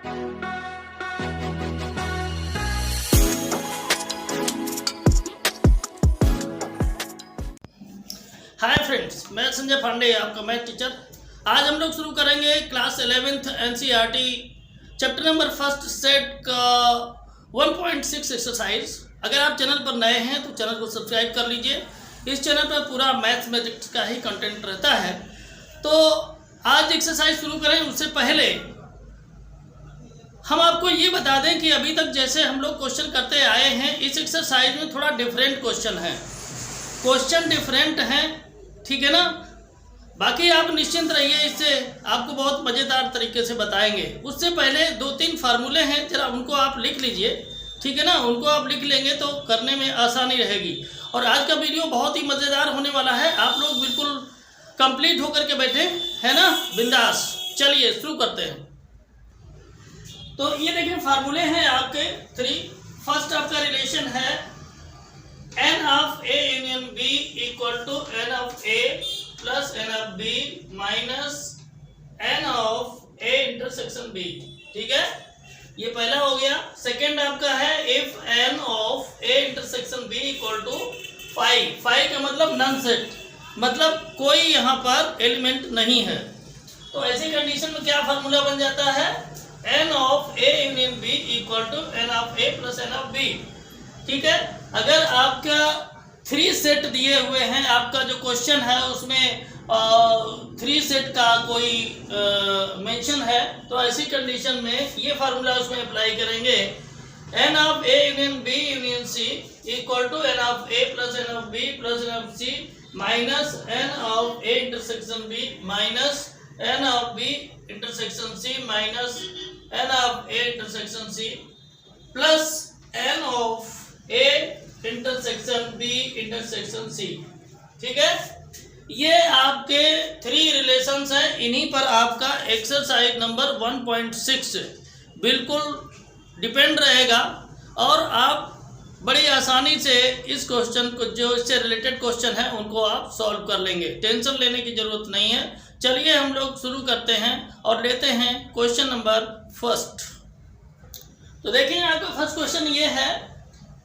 Hi friends, मैं संजय पांडे, आपका math teacher. आज हम लोग शुरू करेंगे class 11th NCERT chapter number first set का 1.6 एक्सरसाइज। अगर आप चैनल पर नए हैं तो चैनल को सब्सक्राइब कर लीजिए। इस चैनल पर पूरा मैथमेटिक्स का ही कंटेंट रहता है। तो आज एक्सरसाइज शुरू करें उससे पहले हम आपको ये बता दें कि अभी तक जैसे हम लोग क्वेश्चन करते आए हैं, इस एक्सरसाइज में थोड़ा डिफरेंट क्वेश्चन है। क्वेश्चन डिफरेंट हैं, ठीक है ना। बाकी आप निश्चिंत रहिए, इससे आपको बहुत मज़ेदार तरीके से बताएंगे। उससे पहले 2-3 फार्मूले हैं, जरा उनको आप लिख लीजिए, ठीक है ना। उनको आप लिख लेंगे तो करने में आसानी रहेगी। और आज का वीडियो बहुत ही मज़ेदार होने वाला है। आप लोग बिल्कुल कंप्लीट होकर के बैठे है ना, बिंदास। चलिए शुरू करते हैं। तो ये देखिए फार्मूले हैं आपके 3। फर्स्ट आपका रिलेशन है n of A union B equal to n of A plus n of B minus n of A intersection B, ठीक है। ये पहला हो गया। सेकेंड आपका है if n of A intersection B equal to 5 का मतलब नन सेट, मतलब कोई यहाँ पर एलिमेंट नहीं है। तो ऐसी कंडीशन में क्या फार्मूला बन जाता है, n of A union B equal to n of A plus n of B, ठीक है। अगर आपका 3 सेट दिए हुए हैं, आपका जो क्वेश्चन है उसमें 3 सेट का कोई मेंशन है, तो ऐसी कंडीशन में ये फार्मूला उसमें अप्लाई करेंगे। n of A union B union C equal to n of A plus n of B plus n of C minus n of A intersection B minus n of B intersection C minus n of A intersection C plus n of A intersection B intersection C, ठीक है। ये आपके 3 relations हैं। इन्हीं पर आपका exercise number 1.6 बिल्कुल depend रहेगा और आप बड़ी आसानी से इस क्वेश्चन को, जो इससे रिलेटेड क्वेश्चन है, उनको आप सॉल्व कर लेंगे। टेंशन लेने की ज़रूरत नहीं है। चलिए हम लोग शुरू करते हैं और लेते हैं क्वेश्चन नंबर फर्स्ट। तो देखिए आपका फर्स्ट क्वेश्चन ये है,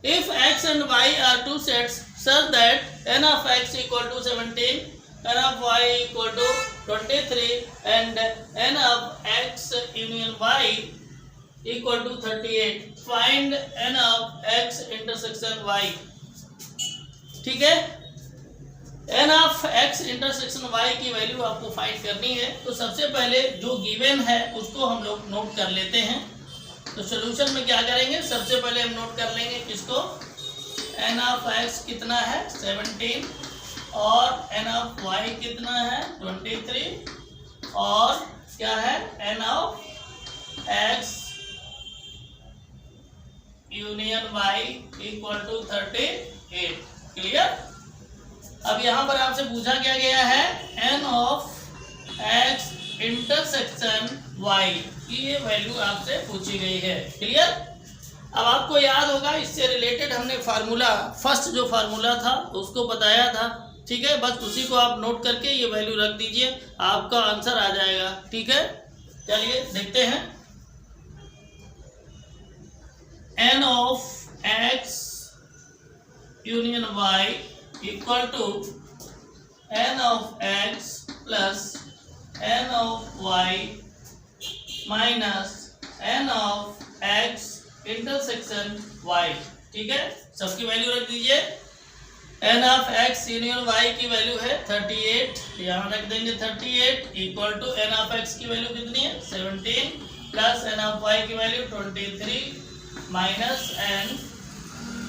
if x and y are 2 sets such that n of x equal to 17, n of y equal to 23 and n of x union y equal to 38, find n of x intersection y, ठीक है। n of x intersection y की value आपको find करनी है। तो सबसे पहले जो गिवन है उसको हम लोग नोट कर लेते हैं। तो सॉल्यूशन में क्या करेंगे, सबसे पहले हम नोट कर लेंगे किसको, n ऑफ x कितना है 17 और n ऑफ y कितना है 23 और क्या है n of x union y equal to 38, clear. अब यहाँ पर आपसे पूछा क्या गया है, n of x intersection y की ये वैल्यू आपसे पूछी गई है, क्लियर। अब आपको याद होगा इससे रिलेटेड हमने फार्मूला, फर्स्ट जो फार्मूला था उसको बताया था, ठीक है। बस उसी को आप नोट करके ये वैल्यू रख दीजिए, आपका आंसर आ जाएगा, ठीक है। चलिए देखते हैं। n of x union y equal to n of x plus n of y minus n of x intersection y, ठीक है। सबकी वैल्यू रख दीजिए। n of x union y की वैल्यू है 38, यहाँ रख देंगे 38 equal to n of x की वैल्यू कितनी है 17 प्लस n ऑफ y की value 23 minus n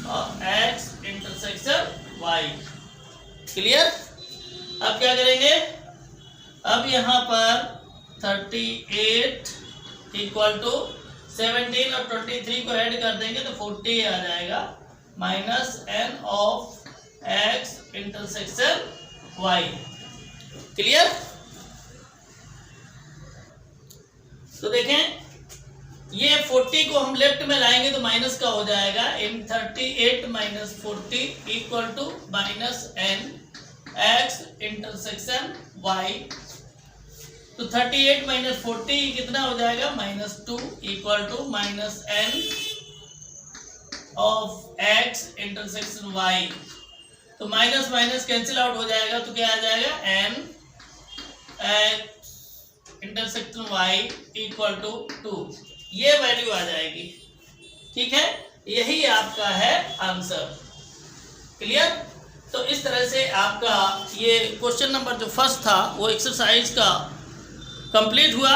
of x intersection y, clear. अब क्या करेंगे, अब यहाँ पर 38 इक्वल टू 17 और 23 को ऐड कर देंगे तो 40 आ जाएगा minus n of x intersection y, clear. तो देखें ये 40 को हम लेफ्ट में लाएंगे तो माइनस का हो जाएगा, इन 38 minus 40 equal to minus n x intersection y तो 38 माइनस 40 कितना हो जाएगा -2 equal to -n of x intersection y। तो माइनस माइनस कैंसिल आउट हो जाएगा तो क्या आ जाएगा n x intersection y equal to 2, ये वैल्यू आ जाएगी। ठीक है, यही आपका है आंसर। क्लियर? तो इस तरह से आपका ये क्वेश्चन नंबर जो फर्स्ट था वो एक्सरसाइज का कंप्लीट हुआ।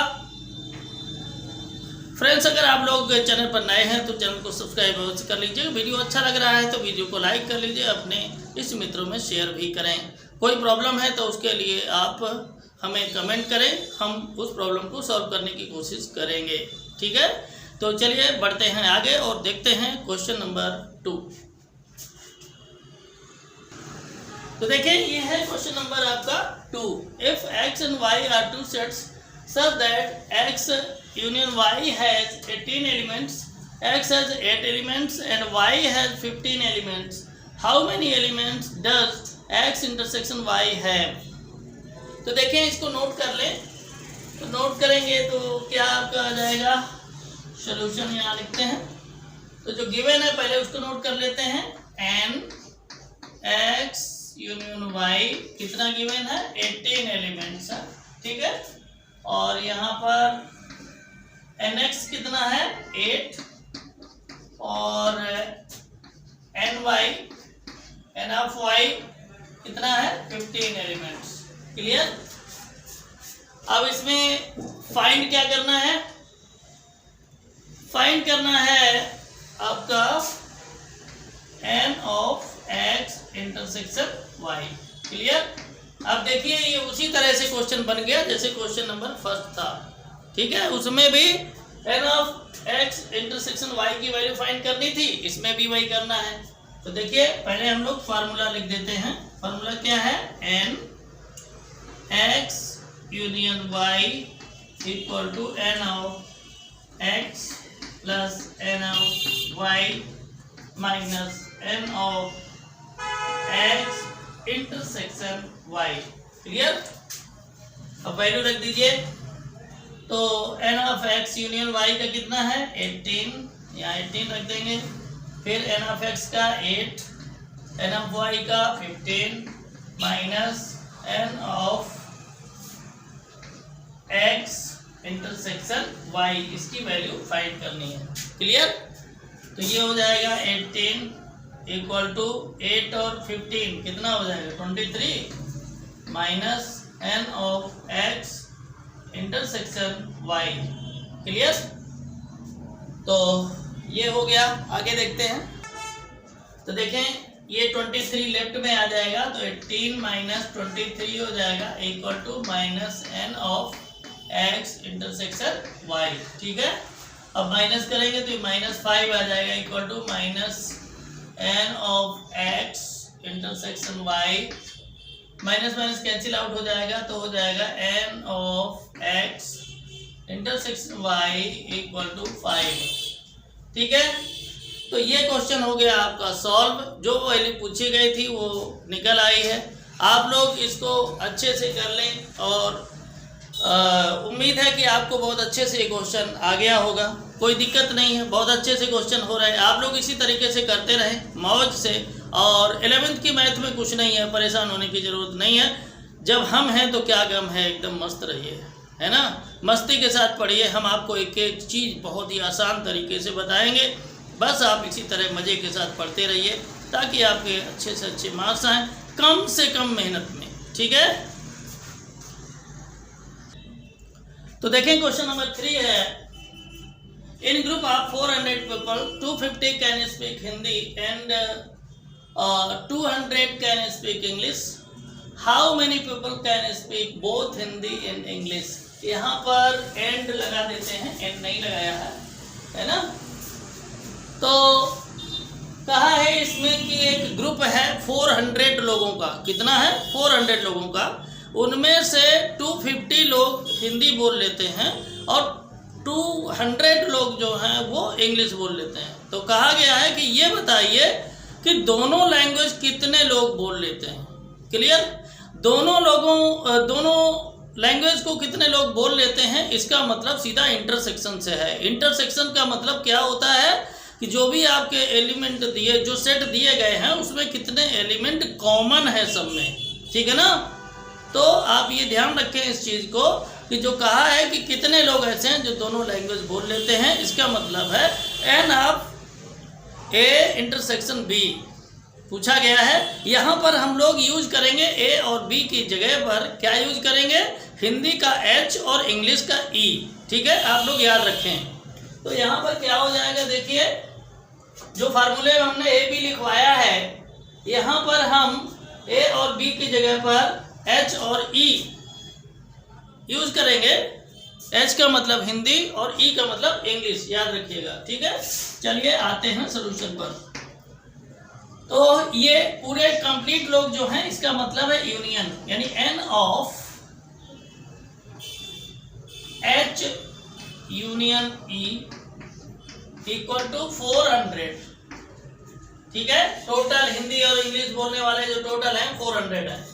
फ्रेंड्स, अगर आप लोग चैनल पर नए हैं तो चैनल को सब्सक्राइब अवश्य कर लीजिए। वीडियो अच्छा लग रहा है तो वीडियो को लाइक कर लीजिए, अपने इस मित्रों में शेयर भी करें। कोई प्रॉब्लम है तो उसके लिए आप हमें कमेंट करें, हम उस प्रॉब्लम को सॉल्व करने की कोशिश करेंगे। ठीक है, तो चलिए बढ़ते हैं आगे और देखते हैं क्वेश्चन नंबर 2। तो देखिए ये है क्वेश्चन नंबर आपका 2। If x and y are two sets such that x union y has 18 elements, x has 8 elements and y has 15 elements, how many elements does x intersection y have? तो देखें, इसको note कर लें। तो note करेंगे तो क्या आपका आ जाएगा, सॉल्यूशन यहाँ लिखते हैं। तो जो गिवन है पहले उसको नोट कर लेते हैं। n x यूनियन y कितना गिवन है, 18 एलिमेंट्स है। ठीक है, और यहाँ पर nx कितना है, 8, और ny n ऑफ y कितना है, 15 एलिमेंट्स। क्लियर? अब इसमें फाइंड क्या करना है, फाइंड करना है आपका n of x intersection y। Clear? अब देखिए ये उसी तरह से क्वेश्चन बन गया जैसे क्वेश्चन नंबर फर्स्ट था। ठीक है, उसमें भी n of x intersection y की वैल्यू फाइंड करनी थी, इसमें भी वही करना है। तो देखिए पहले हम लोग फार्मूला लिख देते हैं। फार्मूला क्या है, n x union y equal to n of x plus n of y minus n of x intersection y। Clear? अब वैल्यू रख दीजिए। तो n of x union y का कितना है, 18, यहाँ 18 रख देंगे। फिर n ऑफ x का 8, n ऑफ y का 15 minus n of x intersection y, इसकी वैल्यू फाइंड करनी है। क्लियर? तो ये हो जाएगा 18 इक्वल टू 8 और 15 कितना हो जाएगा, 23 minus n of x intersection y। Clear? तो ये हो गया। आगे देखते हैं। तो देखें ये 23 लेफ्ट में आ जाएगा तो 18 माइनस 23 हो जाएगा equal to minus n of x intersection y। ठीक है, अब माइनस करेंगे तो -5 आ जाएगा equal to minus n of x intersection y। Minus minus cancel out हो जाएगा तो हो जाएगा n of x intersection y equal to 5। ठीक है, तो ये क्वेश्चन हो गया आपका सॉल्व। जो वैल्यू पूछी गई थी वो निकल आई है। आप लोग इसको अच्छे से कर लें और उम्मीद है कि आपको बहुत अच्छे से क्वेश्चन आ गया होगा। कोई दिक्कत नहीं है, बहुत अच्छे से क्वेश्चन हो रहे हैं। आप लोग इसी तरीके से करते रहें मौज से। और 11th की मैथ में कुछ नहीं है, परेशान होने की ज़रूरत नहीं है। जब हम हैं तो क्या गम है, एकदम मस्त रहिए, है ना। मस्ती के साथ पढ़िए, हम आपको एक एक चीज़ बहुत ही आसान तरीके से बताएंगे। बस आप इसी तरह मज़े के साथ पढ़ते रहिए ताकि आपके अच्छे से अच्छे मार्क्स आएँ, कम से कम मेहनत में। ठीक है, तो देखें क्वेश्चन नंबर 3 है। In group of 400 people 250 can speak Hindi and 200 can speak English. How many people can speak both Hindi and English. यहाँ पर एंड लगा देते हैं, एंड नहीं लगाया है ना। तो कहा है इसमें कि एक ग्रुप है 400 लोगों का। कितना है, 400 लोगों का। उनमें से 250 लोग हिंदी बोल लेते हैं और 200 लोग जो हैं वो इंग्लिश बोल लेते हैं। तो कहा गया है कि ये बताइए कि दोनों लैंग्वेज कितने लोग बोल लेते हैं। क्लियर, दोनों लैंग्वेज को कितने लोग बोल लेते हैं, इसका मतलब सीधा इंटरसेक्शन से है। इंटरसेक्शन का मतलब क्या होता है कि जो भी आपके एलिमेंट दिए, जो सेट दिए गए हैं, उसमें कितने एलिमेंट कॉमन है सब में, ठीक है ना। तो आप ये ध्यान रखें इस चीज़ को कि जो कहा है कि कितने लोग ऐसे हैं जो दोनों लैंग्वेज बोल लेते हैं, इसका मतलब है N of A intersection B पूछा गया है। यहाँ पर हम लोग यूज करेंगे ए और बी की जगह पर क्या यूज करेंगे, हिंदी का एच और इंग्लिश का ई, ठीक है, आप लोग याद रखें। तो यहाँ पर क्या हो जाएगा, देखिए जो फार्मूले में हमने ए बी लिखवाया है, यहाँ पर हम ए और बी की जगह पर एच और ई यूज करेंगे। एच का मतलब हिंदी और ई का मतलब इंग्लिश, याद रखिएगा, ठीक है। चलिए आते हैं सोल्यूशन पर। तो ये पूरे कंप्लीट लोग जो हैं, इसका मतलब है यूनियन, यानी N of H union E equal to 400, ठीक है। टोटल हिंदी और इंग्लिश बोलने वाले जो टोटल हैं 400 है।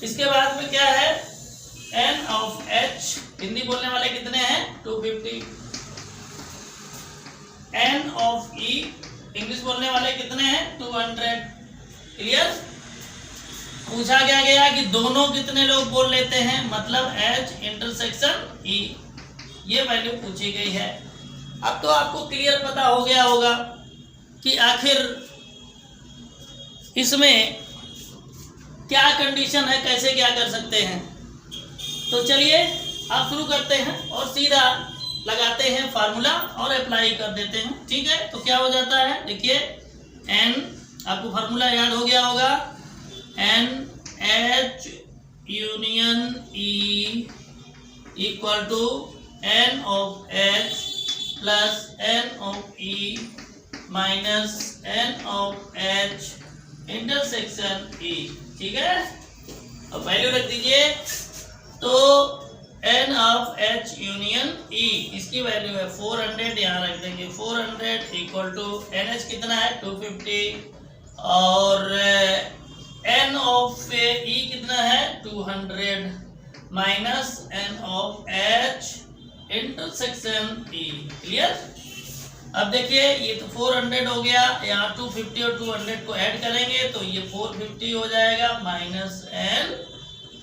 इसके बाद में क्या है, एन ऑफ एच, हिंदी बोलने वाले कितने हैं 250, एन ऑफ ई इंग्लिश बोलने वाले कितने हैं 200, क्लियर। पूछा क्या गया कि दोनों कितने लोग बोल लेते हैं, मतलब एच इंटरसेक्शन ई, ये वैल्यू पूछी गई है। अब तो आपको क्लियर पता हो गया होगा कि आखिर इसमें क्या कंडीशन है, कैसे क्या कर सकते हैं। तो चलिए आप शुरू करते हैं और सीधा लगाते हैं फार्मूला और अप्लाई कर देते हैं, ठीक है। तो क्या हो जाता है, देखिए एन, आपको फार्मूला याद हो गया होगा, N H union E equal to N of H plus N of E minus N of H intersection E, ठीक है। अब वैल्यू रख दीजिए। तो N of H union E, इसकी वैल्यू है 400, यहाँ रख देंगे 400 इक्वल टू एन एच कितना है 250 और एन ऑफ ई कितना है 200 minus N of H intersection E, clear. अब देखिए ये तो 400 हो गया, यहाँ 250 और 200 को ऐड करेंगे तो ये 450 हो जाएगा minus N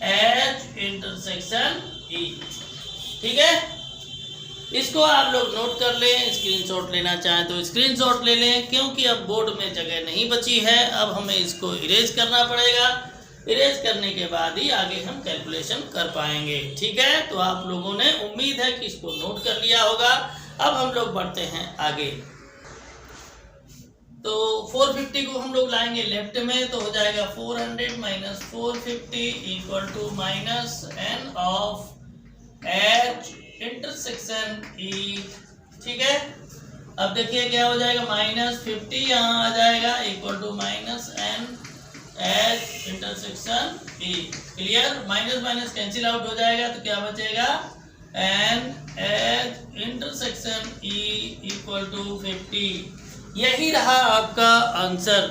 H intersection E, ठीक है। इसको आप लोग नोट कर लें, स्क्रीनशॉट लेना चाहें तो स्क्रीनशॉट ले लें, क्योंकि अब बोर्ड में जगह नहीं बची है। अब हमें इसको इरेज करना पड़ेगा, इरेज करने के बाद ही आगे हम कैलकुलेशन कर पाएंगे, ठीक है। तो आप लोगों ने उम्मीद है कि इसको नोट कर लिया होगा। अब हम लोग बढ़ते हैं आगे। तो 450 को हम लोग लाएंगे लेफ्ट में, तो हो जाएगा 400 minus 450 equal to minus N of H intersection E, ठीक है। अब देखिए क्या हो जाएगा, माइनस 50 यहाँ आ जाएगा equal to minus N H intersection E, clear. Minus minus cancel out हो जाएगा तो क्या बचेगा, N H intersection E equal to 50। यही रहा आपका आंसर।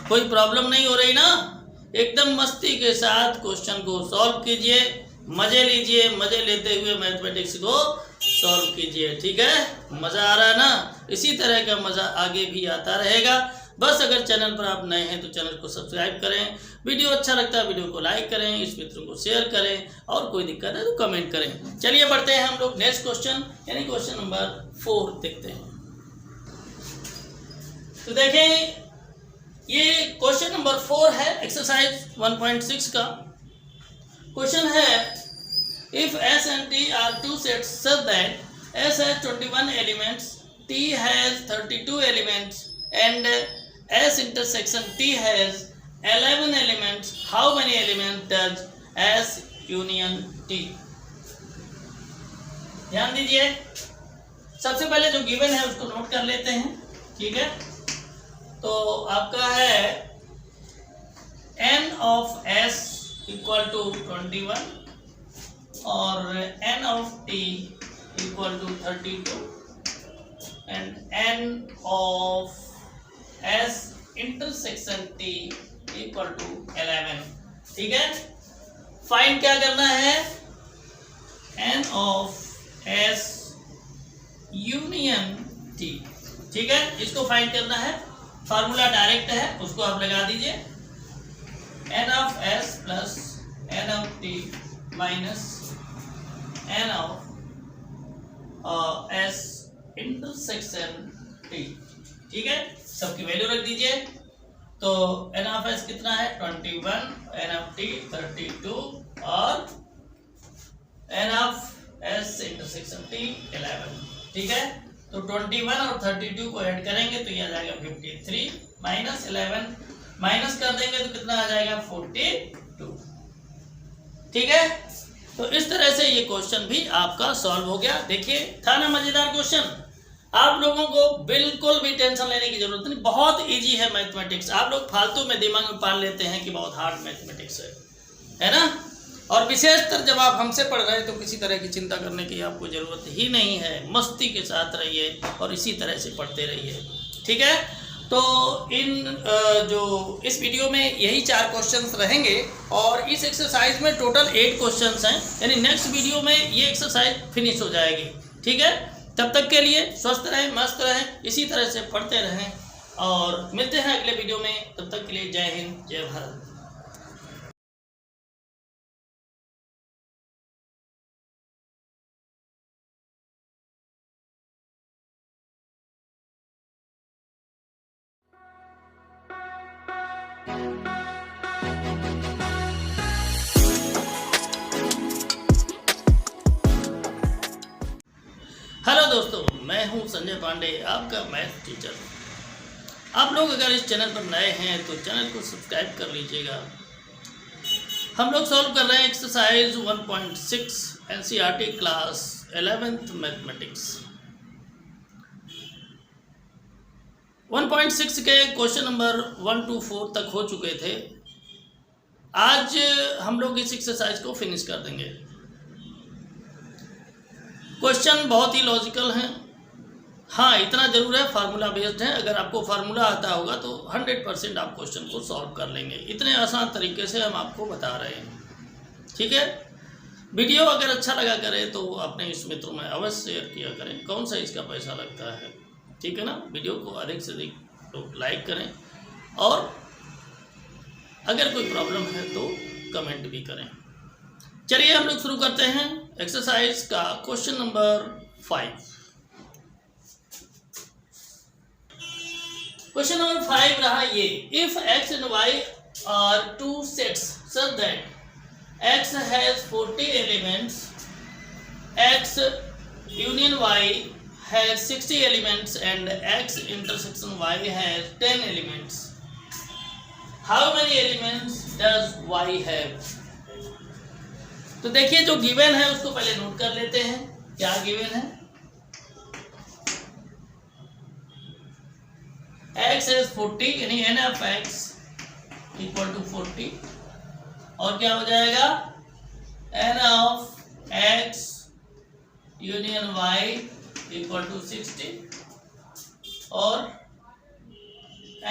कोई प्रॉब्लम नहीं हो रही ना, एकदम मस्ती के साथ क्वेश्चन को सॉल्व कीजिए, मजे लीजिए, मजे लेते हुए मैथमेटिक्स को सॉल्व कीजिए, ठीक है। मज़ा आ रहा है ना, इसी तरह का मज़ा आगे भी आता रहेगा। बस अगर चैनल पर आप नए हैं तो चैनल को सब्सक्राइब करें, वीडियो अच्छा लगता है वीडियो को लाइक करें, इस मित्रों को शेयर करें, और कोई दिक्कत है तो कमेंट करें। चलिए बढ़ते हैं हम लोग नेक्स्ट क्वेश्चन, यानी क्वेश्चन नंबर 4 देखते हैं। तो देखें ये क्वेश्चन नंबर 4 है, एक्सरसाइज 1.6 का क्वेश्चन है। If S and T are two sets such that S has 21 elements, T has 32 elements and S intersection T has 11 elements, how many elements does S union T? ध्यान दीजिए, सबसे पहले जो given है उसको note कर लेते हैं, ठीक है। तो आपका है n of S equal to 21 और n of T equal to 32 and n of S intersection T equal to 11, ठीक है। फाइंड क्या करना है, N of S union T, ठीक है, इसको फाइंड करना है। फार्मूला डायरेक्ट है, उसको आप लगा दीजिए, N of S plus N of T minus N of S intersection T, ठीक है, सबकी वैल्यू रख दीजिए। तो एन ऑफ एस कितना है 21, एन ऑफ टी 32 और N of S intersection T 11, ठीक है। तो 21 और 32 को ऐड करेंगे तो ये आ जाएगा 53 माइनस 11 माइनस कर देंगे तो कितना आ जाएगा 42, ठीक है। तो इस तरह से ये क्वेश्चन भी आपका सॉल्व हो गया। देखिए था ना मजेदार क्वेश्चन, आप लोगों को बिल्कुल भी टेंशन लेने की जरूरत नहीं, बहुत इजी है मैथमेटिक्स। आप लोग फालतू में दिमाग में पाल लेते हैं कि बहुत हार्ड मैथमेटिक्स है ना। और विशेषतर जब आप हमसे पढ़ रहे हैं तो किसी तरह की चिंता करने की आपको ज़रूरत ही नहीं है, मस्ती के साथ रहिए और इसी तरह से पढ़ते रहिए, ठीक है। तो इस वीडियो में यही 4 क्वेश्चंस रहेंगे और इस एक्सरसाइज में टोटल 8 क्वेश्चंस हैं, यानी नेक्स्ट वीडियो में ये एक्सरसाइज फिनिश हो जाएगी, ठीक है। तब तक के लिए स्वस्थ रहें, मस्त रहें, इसी तरह से पढ़ते रहें और मिलते हैं अगले वीडियो में। तब तक के लिए जय हिंद, जय भारत। हेलो दोस्तों, मैं हूं संजय पांडे, आपका मैथ टीचर। आप लोग अगर इस चैनल पर नए हैं तो चैनल को सब्सक्राइब कर लीजिएगा। हम लोग सॉल्व कर रहे हैं exercise 1.6 NCERT class 11th mathematics. 1.6 के क्वेश्चन नंबर 1 to 4 तक हो चुके थे। आज हम लोग इस एक्सरसाइज को फिनिश कर देंगे। क्वेश्चन बहुत ही लॉजिकल हैं, हाँ इतना ज़रूर है फार्मूला बेस्ड है। अगर आपको फार्मूला आता होगा तो 100% आप क्वेश्चन को सॉल्व कर लेंगे। इतने आसान तरीके से हम आपको बता रहे हैं, ठीक है। वीडियो अगर अच्छा लगा करें तो अपने इस मित्रों में अवश्य शेयर किया करें, कौन सा इसका पैसा लगता है, ठीक है ना। वीडियो को अधिक से अधिक लोग लाइक करें और अगर कोई प्रॉब्लम है तो कमेंट भी करें। चलिए हम लोग शुरू करते हैं एक्सरसाइज का क्वेश्चन नंबर 5। क्वेश्चन नंबर 5 रहा ये, if x and y are 2 sets such that x has 40 elements, x union y has 60 elements and x intersection y has 10 elements, how many elements does y have? तो देखिए जो given है उसको पहले note कर लेते हैं। क्या गिवन है, x is 40 यानी n of x equal to 40 और क्या हो जाएगा n of x union y equal to 60 और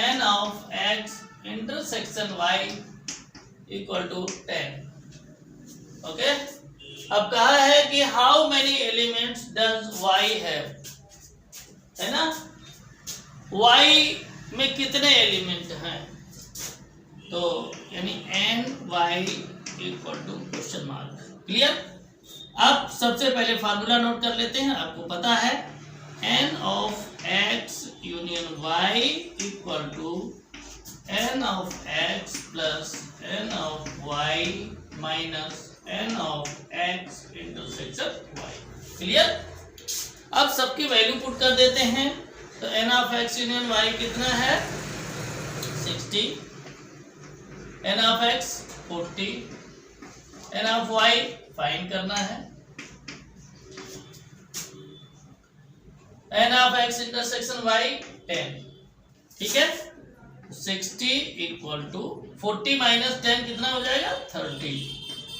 n of x intersection y equal to 10। Okay, अब कहा है कि how many elements does y have, है ना। y में कितने एलिमेंट हैं, तो यानी n y equal to question mark. Clear. अब सबसे पहले फार्मूला नोट कर लेते हैं। आपको पता है n of x union y equal to n of x plus n of y minus n of x intersection y। Clear. अब सबकी वैल्यू पुट कर देते हैं। तो n of x union y कितना है 60, n of x 40, n of y find करना है, n of x intersection y 10, ठीक है। 60 इक्वल टू 40 माइनस 10 कितना हो जाएगा 30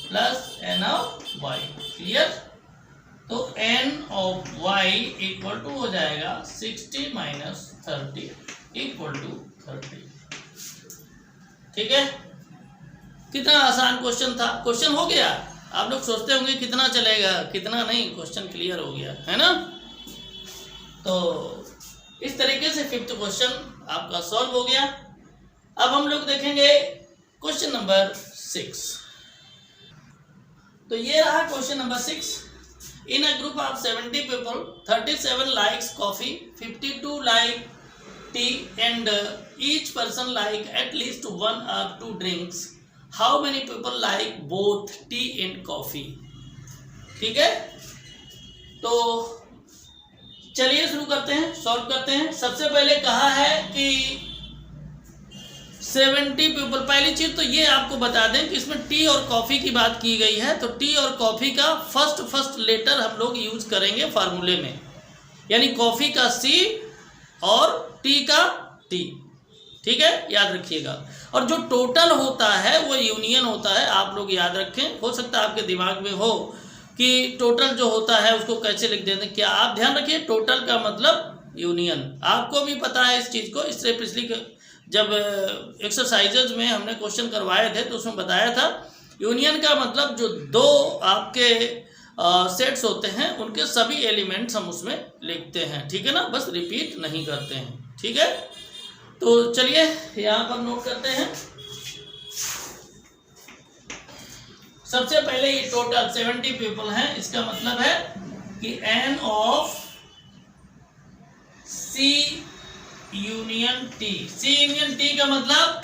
plus n of y। Clear. तो n of y equal to हो जाएगा 60 माइनस 30 इक्वल टू 30, ठीक है। कितना आसान क्वेश्चन था, क्वेश्चन हो गया। आप लोग सोचते होंगे कितना चलेगा, कितना नहीं, क्वेश्चन क्लियर हो गया है ना। तो इस तरीके से 5th क्वेश्चन आपका सॉल्व हो गया। अब हम लोग देखेंगे क्वेश्चन नंबर 6। तो ये रहा question number 6। In a group of 70 people 37 likes coffee, 52 like T and each person like at least 1 or 2 drinks. How many people like both T and coffee. ठीक है, तो चलिए शुरू करते हैं, सॉल्व करते हैं। सबसे पहले कहा है कि 70 पीपल। पहली चीज तो ये आपको बता दें कि इसमें टी और कॉफी की बात की गई है, तो टी और कॉफी का फर्स्ट लेटर हम लोग यूज करेंगे फार्मूले में, यानी कॉफी का सी और टी का टी। ठीक है, याद रखिएगा। और जो टोटल होता है वो यूनियन होता है, आप लोग याद रखें। हो सकता है आपके दिमाग में हो कि टोटल जो होता है उसको कैसे लिख देते हैं, क्या आप ध्यान रखिए, टोटल का मतलब यूनियन। आपको भी पता है इस चीज़ को, इससे पिछली जब एक्सरसाइजेज में हमने क्वेश्चन करवाए थे तो उसमें बताया था यूनियन का मतलब जो दो आपके सेट्स होते हैं उनके सभी एलिमेंट्स हम उसमें लिखते हैं। ठीक है ना, बस रिपीट नहीं करते हैं। ठीक है, तो चलिए यहाँ पर नोट करते हैं। सबसे पहले ये टोटल 70 पीपल हैं, इसका मतलब है कि n of C union T। C union T का मतलब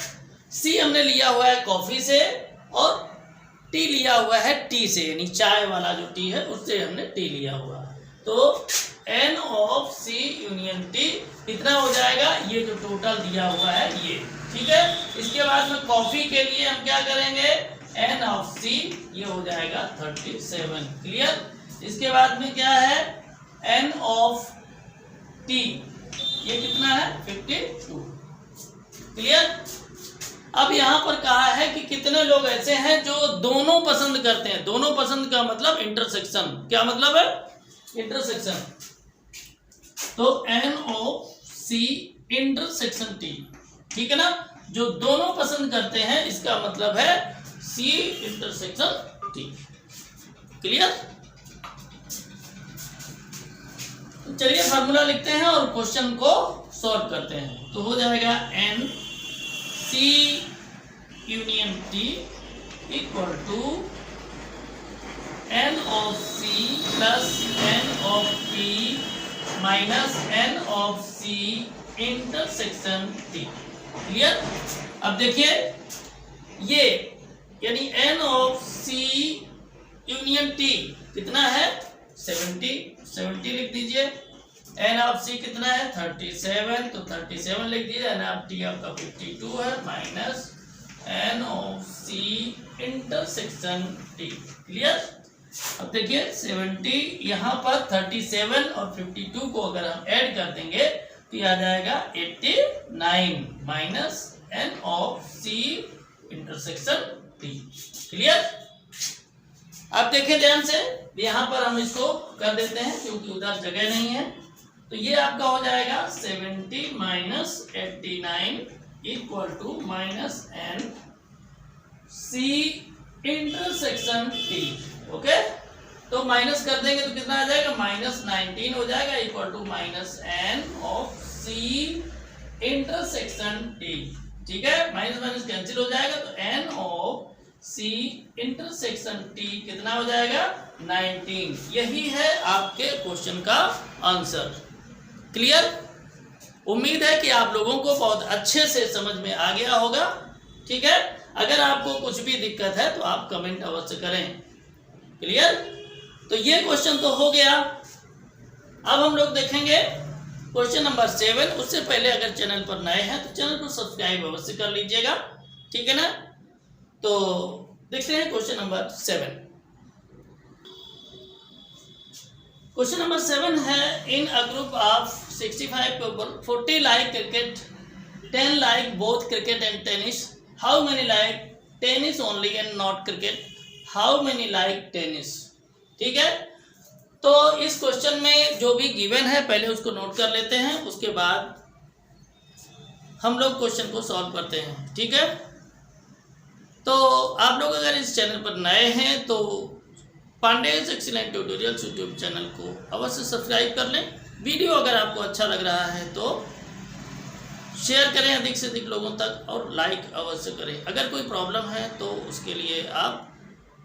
C हमने लिया हुआ है कॉफी से और T लिया हुआ है टी से, यानी चाय वाला जो टी है उससे हमने T लिया हुआ है। तो n of C union T कितना हो जाएगा, ये जो टोटल दिया हुआ है ये। ठीक है, इसके बाद में कॉफी के लिए हम क्या करेंगे, n ऑफ C ये हो जाएगा 37। क्लियर। इसके बाद में क्या है, n ऑफ T ये कितना है 52। क्लियर। अब यहाँ पर कहा है कि कितने लोग ऐसे हैं जो दोनों पसंद करते हैं। दोनों पसंद का मतलब इंटरसेक्शन। क्या मतलब है, इंटरसेक्शन। तो n of C intersection T। ठीक है ना, जो दोनों पसंद करते हैं इसका मतलब है C इंटरसेक्शन T। क्लियर। चलिए फार्मूला लिखते हैं और क्वेश्चन को सॉल्व करते हैं। तो हो जाएगा n C union T equal to n of C plus n of T minus n of C intersection T। Clear. अब देखिए ये यानी n of C union T कितना है 70 लिख दीजिए। n ऑफ C कितना है 37, तो 37 लिख दीजिए। n ऑफ T आपका 52 है minus n of C intersection T। Clear. अब देखिए 70 यहाँ पर 37 और 52 को अगर हम ऐड कर देंगे तो ये आ जाएगा 89 minus n of C intersection T। Clear. अब देखिए ध्यान से, यहाँ पर हम इसको कर देते हैं क्योंकि उधर जगह नहीं है। तो ये आपका हो जाएगा 70 minus 89 equal to minus n C intersection T। Okay, तो माइनस कर देंगे तो कितना आ जाएगा, माइनस 19 हो जाएगा equal to minus n of C intersection T। ठीक है, माइनस माइनस कैंसिल हो जाएगा तो n of C intersection T कितना हो जाएगा 19। यही है आपके क्वेश्चन का आंसर। क्लियर। उम्मीद है कि आप लोगों को बहुत अच्छे से समझ में आ गया होगा। ठीक है, अगर आपको कुछ भी दिक्कत है तो आप कमेंट अवश्य करें। क्लियर। तो ये क्वेश्चन तो हो गया। अब हम लोग देखेंगे क्वेश्चन नंबर 7। उससे पहले अगर चैनल पर नए हैं तो चैनल को सब्सक्राइब अवश्य कर लीजिएगा। ठीक है ना। तो देखते हैं क्वेश्चन नंबर 7। क्वेश्चन नंबर 7 है, in a group of 65 people 40 like cricket, 10 like both cricket and tennis. How many like tennis only and not cricket. How many like tennis. ठीक है, तो इस क्वेश्चन में जो भी गिवन है पहले उसको नोट कर लेते हैं, उसके बाद हम लोग क्वेश्चन को सॉल्व करते हैं। ठीक है, तो आप लोग अगर इस चैनल पर नए हैं तो Pandey's excellent tutorials YouTube channel को अवश्य सब्सक्राइब कर लें। वीडियो अगर आपको अच्छा लग रहा है तो शेयर करें अधिक से अधिक लोगों तक और लाइक अवश्य करें। अगर कोई प्रॉब्लम है तो उसके लिए आप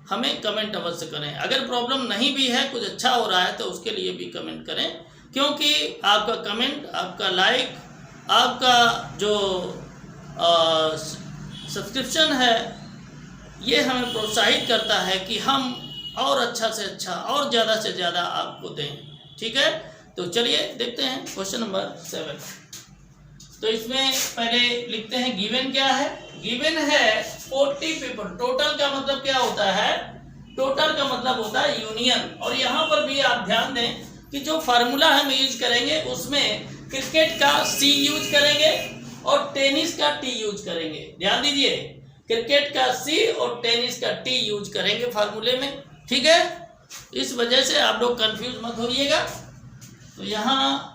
हमें कमेंट अवश्य करें। अगर प्रॉब्लम नहीं भी है, कुछ अच्छा हो रहा है तो उसके लिए भी कमेंट करें, क्योंकि आपका कमेंट, आपका लाइक, आपका जो सब्सक्रिप्शन है, ये हमें प्रोत्साहित करता है कि हम और अच्छा से अच्छा और ज़्यादा से ज़्यादा आपको दें। ठीक है, तो चलिए देखते हैं क्वेश्चन नंबर 7। तो इसमें पहले लिखते हैं गिवन क्या है। गिवन है 40 पीपल। टोटल का मतलब क्या होता है? टोटल का मतलब होता है यूनियन। और यहाँ पर भी आप ध्यान दें कि जो फार्मूला हम यूज करेंगे उसमें क्रिकेट का C यूज करेंगे और टेनिस का T यूज करेंगे। ध्यान दीजिए, क्रिकेट का C और टेनिस का T यूज करेंगे फार्मूले में। ठीक है, इस वजह से आप लोग कंफ्यूज मत होइएगा। तो यहाँ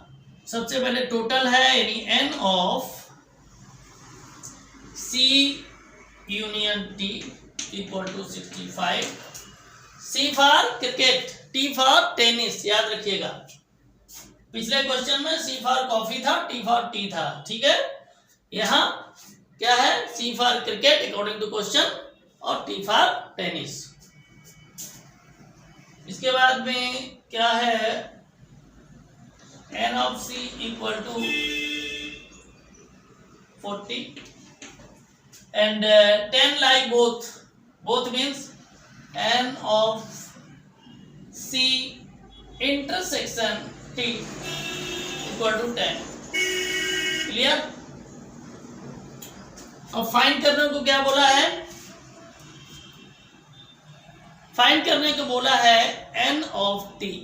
सबसे पहले टोटल है यानी N of C union T equal to 65। C for cricket, T for tennis, याद रखिएगा। पिछले क्वेश्चन में C फॉर कॉफी था, T फॉर टी था। ठीक है, यहाँ क्या है? C for cricket according to question और T फॉर टेनिस। इसके बाद में क्या है? N of C equal to 40 and 10 like both means N of C intersection T equal to 10। Clear? अब फाइंड करने को क्या बोला है? फाइंड करने को बोला है N of T।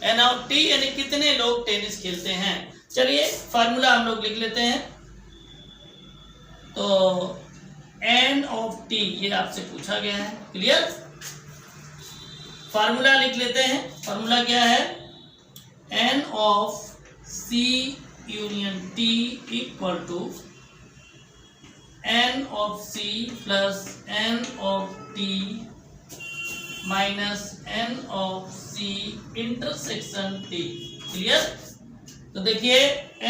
N of T यानी कितने लोग टेनिस खेलते हैं। चलिए फार्मूला हम लोग लिख लेते हैं। तो N ऑफ T ये आपसे पूछा गया है। क्लियर? फार्मूला लिख लेते हैं। फार्मूला क्या है? N of C union T equal to N of C plus N of T minus N of C intersection T। Clear? तो देखिए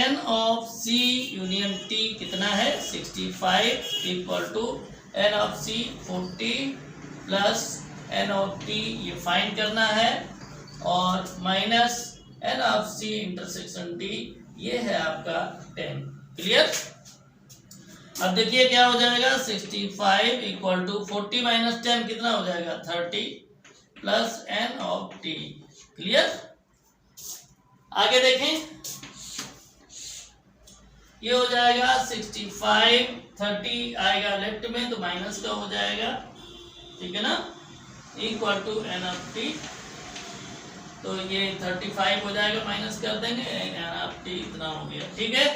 N of C union T कितना है? 65 equal to N of C 40 plus N of T ये find करना है और minus N of C intersection T ये है आपका 10। क्लियर? अब देखिए क्या हो जाएगा? 65 इक्वल टू 40 माइनस 10 कितना हो जाएगा? 30 plus N of T। Clear? आगे देखें, ये हो जाएगा 65, 30 आएगा लेफ्ट में तो माइनस का हो जाएगा। ठीक है ना? Equal to N of T। तो ये 35 हो जाएगा, माइनस कर देंगे, N ऑफ T इतना हो गया। ठीक है,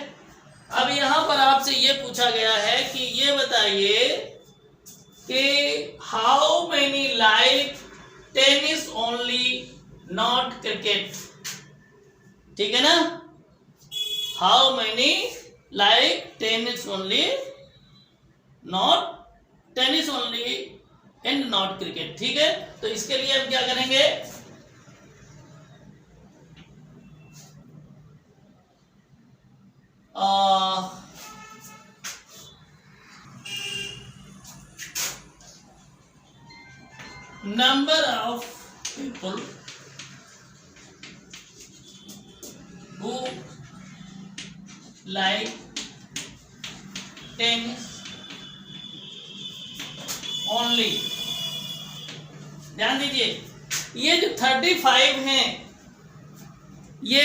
अब यहाँ पर आपसे ये पूछा गया है कि ये बताइए कि how many like tennis only not cricket. ठीक है ना? How many like tennis only not tennis only and not cricket. ठीक है, तो इसके लिए हम क्या करेंगे? number of people who like tennis only। ध्यान दीजिए, ये जो 35 हैं ये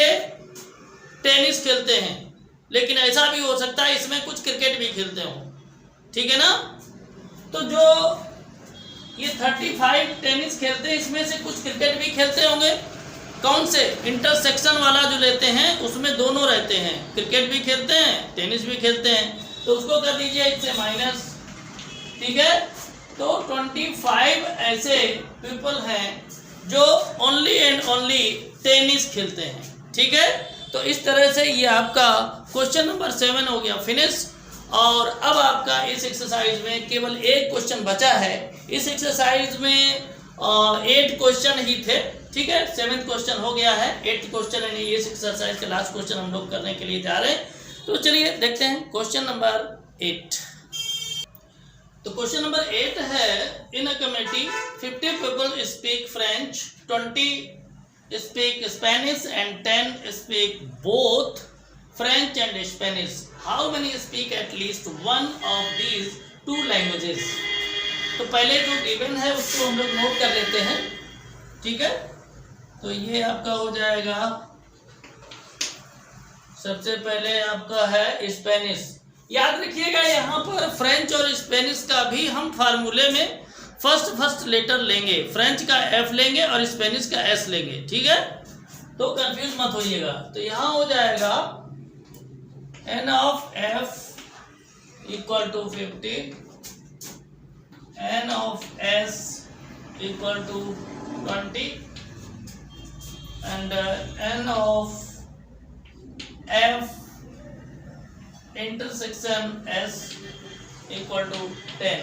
टेनिस खेलते हैं, लेकिन ऐसा भी हो सकता है इसमें कुछ क्रिकेट भी खेलते हो। ठीक है ना? तो जो ये 35 टेनिस खेलते हैं इसमें से कुछ क्रिकेट भी खेलते होंगे। कौन से? इंटरसेक्शन वाला जो लेते हैं उसमें दोनों रहते हैं, क्रिकेट भी खेलते हैं टेनिस भी खेलते हैं, तो उसको कर दीजिए इससे माइनस। ठीक है, तो 25 ऐसे पीपल हैं जो ओनली एंड ओनली टेनिस खेलते हैं। ठीक है, तो इस तरह से ये आपका क्वेश्चन नंबर 7 हो गया फिनिश। और अब आपका इस एक्सरसाइज में केवल एक क्वेश्चन बचा है। इस एक्सरसाइज में 8 क्वेश्चन ही थे, ठीक है। 7th क्वेश्चन हो गया है, 8th क्वेश्चन यानी इस एक्सरसाइज का लास्ट क्वेश्चन हम लोग करने के लिए जा रहे हैं। तो चलिए देखते हैं क्वेश्चन नंबर 8। तो क्वेश्चन नंबर 8 है, in a committee 50 people speak French, 20 speak Spanish and 10 speak both French and Spanish. How many speak at least one of these 2 languages. तो पहले जो गिवन है उसको हम लोग नोट कर लेते हैं, ठीक है। तो ये आपका हो जाएगा, सबसे पहले आपका है स्पेनिश। याद रखिएगा यहाँ पर फ्रेंच और स्पेनिश का भी हम फार्मूले में फर्स्ट लेटर लेंगे। फ्रेंच का एफ लेंगे और स्पेनिश का एस लेंगे, ठीक है। तो कंफ्यूज मत होइएगा। तो यहाँ हो जाएगा N of F equal to 50, N of S equal to 20 and N of F intersection S equal to 10,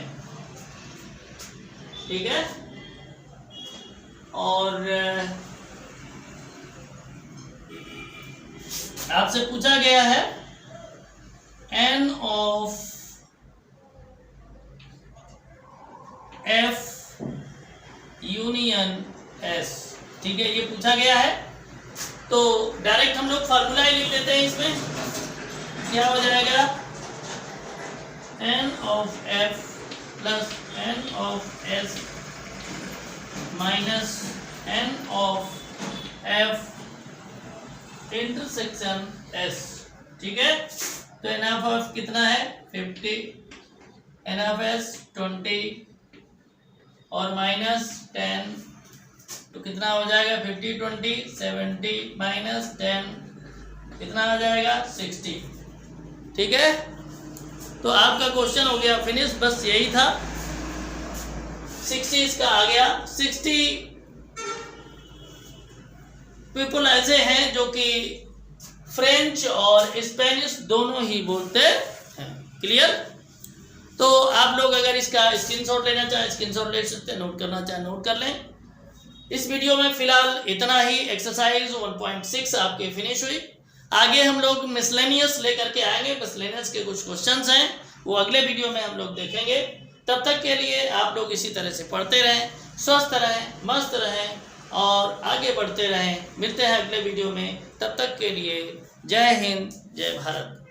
ठीक है। और आपसे पूछा गया है N of F union S, ठीक है, ये पूछा गया है। तो डायरेक्ट हम लोग फार्मूला ही लिख देते हैं। इसमें क्या हो जाएगा, N of F plus N of S minus N of F intersection S, ठीक है। तो एन ऑफ एफ कितना है 50, एन ऑफ एस 20 और माइनस 10, तो कितना हो जाएगा 50 20 70 माइनस 10 कितना आ जाएगा 60, ठीक है। तो आपका क्वेश्चन हो गया फिनिश, बस यही था। 60 इसका आ गया। 60 पीपल ऐसे हैं जो कि फ्रेंच और स्पेनिश दोनों ही बोलते हैं। क्लियर। तो आप लोग अगर इसका स्क्रीनशॉट लेना चाहें स्क्रीनशॉट ले सकते हैं, नोट करना चाहें नोट कर लें। इस वीडियो में फिलहाल इतना ही। एक्सरसाइज 1.6 आपके फिनिश हुई। आगे हम लोग मिसलेनियस लेकर के आएंगे। मिसलेनियस के कुछ क्वेश्चंस हैं, वो अगले वीडियो में हम लोग देखेंगे। तब तक के लिए आप लोग इसी तरह से पढ़ते रहें, स्वस्थ रहें, मस्त रहें और आगे बढ़ते रहें। मिलते हैं अगले वीडियो में, तब तक के लिए जय हिंद, जय भारत।